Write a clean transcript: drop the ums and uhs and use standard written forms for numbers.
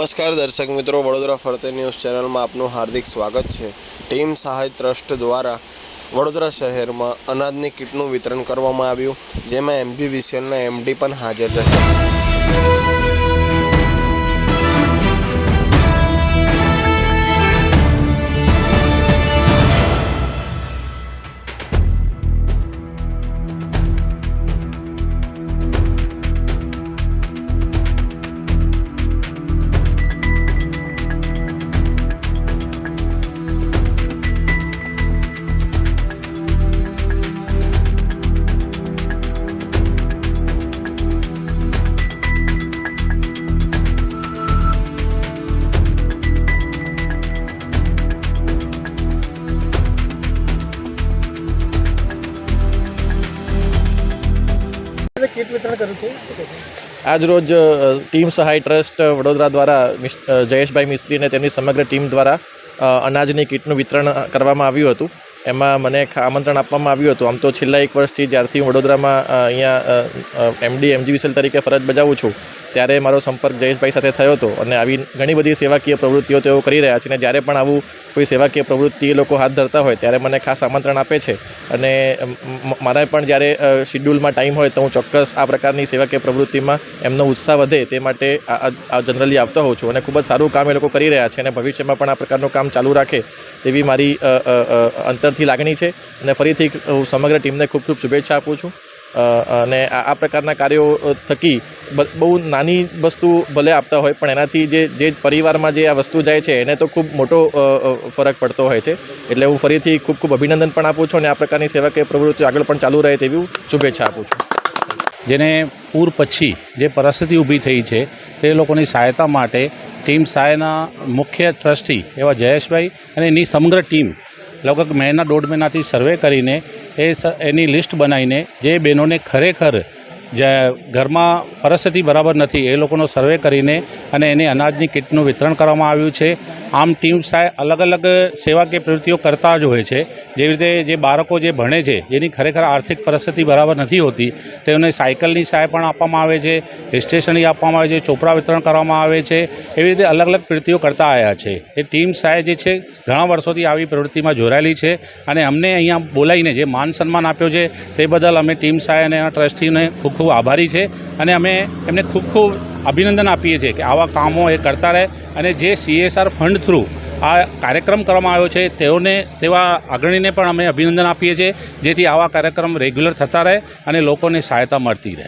નમસ્કાર દર્શક મિત્રો, વડોદરા ફરતે ન્યૂઝ ચેનલમાં આપનું હાર્દિક સ્વાગત છે। ટીમ સહાય ટ્રસ્ટ દ્વારા વડોદરા શહેરમાં અનાજની કીટનું વિતરણ કરવામાં આવ્યું, જેમાં MGVCLના MD પણ હાજર રહ્યા। आज रोज टीम सहाय ट्रस्ट वडोदरा द्वारा जयेशभाई मिस्त्री ने तेमनी समग्र टीम द्वारा अनाजनी किटનું વિતરણ કરવામાં આવ્યું હતું। એમાં મને આમંત્રણ આપવામાં આવ્યું હતું। આમ તો છેલ્લા 1 વર્ષથી જ્યારથી વડોદરામાં અહીંયા MGVCL તરીકે ફરજ બજાવું છું ત્યારે મારો સંપર્ક જયેશભાઈ સાથે થયો હતો અને આવી ઘણી બધી સેવાકીય પ્રવૃત્તિઓ તેઓ કરી રહ્યા છે અને જ્યારે પણ આવું કોઈ સેવાકીય પ્રવૃત્તિ એ લોકો હાથ ધરતા હોય ત્યારે મને ખાસ આમંત્રણ આપે છે અને મારે પણ જ્યારે શિડ્યુલમાં ટાઈમ હોય તો હું ચોક્કસ આ પ્રકારની સેવાકીય પ્રવૃત્તિમાં એમનો ઉત્સાહ વધે તે માટે જનરલી આવતો હોઉં છું અને ખૂબ જ સારું કામ એ લોકો કરી રહ્યા છે અને ભવિષ્યમાં પણ આ પ્રકારનું કામ ચાલુ રાખે તેવી મારી અંતરથી લાગણી છે અને ફરીથી હું સમગ્ર ટીમને ખૂબ ખૂબ શુભેચ્છા આપું છું। અને આ પ્રકારના કાર્યો થકી બહુ નાની વસ્તુ ભલે આપતા હોય પણ એનાથી જે પરિવારમાં જે આ વસ્તુ જાય છે એને તો ખૂબ મોટો ફરક પડતો હોય છે। એટલે હું ફરીથી ખૂબ ખૂબ અભિનંદન પણ આપું છું અને આ પ્રકારની સેવાકીય પ્રવૃત્તિઓ આગળ પણ ચાલુ રહે તેવી શુભેચ્છા આપું છું। જેને પૂર પછી જે પરિસ્થિતિ ઊભી થઈ છે તે લોકોની સહાયતા માટે ટીમ સહાયના મુખ્ય ટ્રસ્ટી એવા જયેશભાઈ અને એની સમગ્ર ટીમ લગભગ મહિના 1.5 મહિનાથી સર્વે કરીને એની લિસ્ટ બનાવીને જે બહેનોને ખરેખર જે ઘરમાં પરિસ્થિતિ બરાબર નથી એ લોકોનો સર્વે કરીને અને એને અનાજની કીટનું વિતરણ કરવામાં આવ્યું છે। આમ ટીમ સહાય અલગ અલગ સેવાકીય પ્રવૃત્તિઓ કરતા જ હોય છે। જેવી રીતે જે બાળકો જે ભણે છે જેની ખરેખર આર્થિક પરિસ્થિતિ બરાબર નથી હોતી તેઓને સાયકલની સહાય પણ આપવામાં આવે છે, સ્ટેશનરી આપવામાં આવે છે, ચોપડા વિતરણ કરવામાં આવે છે। એવી રીતે અલગ અલગ પ્રવૃત્તિઓ કરતા આવ્યા છે। એ ટીમ સહાય જે છે ઘણા વર્ષોથી આવી પ્રવૃત્તિમાં જોડાયેલી છે અને અમને અહીંયા બોલાવીને જે માન સન્માન આપ્યો છે તે બદલ અમે ટીમ સહાય અને એના ટ્રસ્ટીને ખૂબ ખૂબ આભારી છે અને અમે એમને ખૂબ ખૂબ અભિનંદન આપીએ છીએ કે આવા કામો એ કરતા રહે અને જે CSR ફંડ થ્રુ આ કાર્યક્રમ કરવામાં આવ્યો છે તેવા અગ્રણીને પણ અમે અભિનંદન આપીએ છીએ જેથી આવા કાર્યક્રમ રેગ્યુલર થતા રહે અને લોકોને સહાયતા મળતી રહે।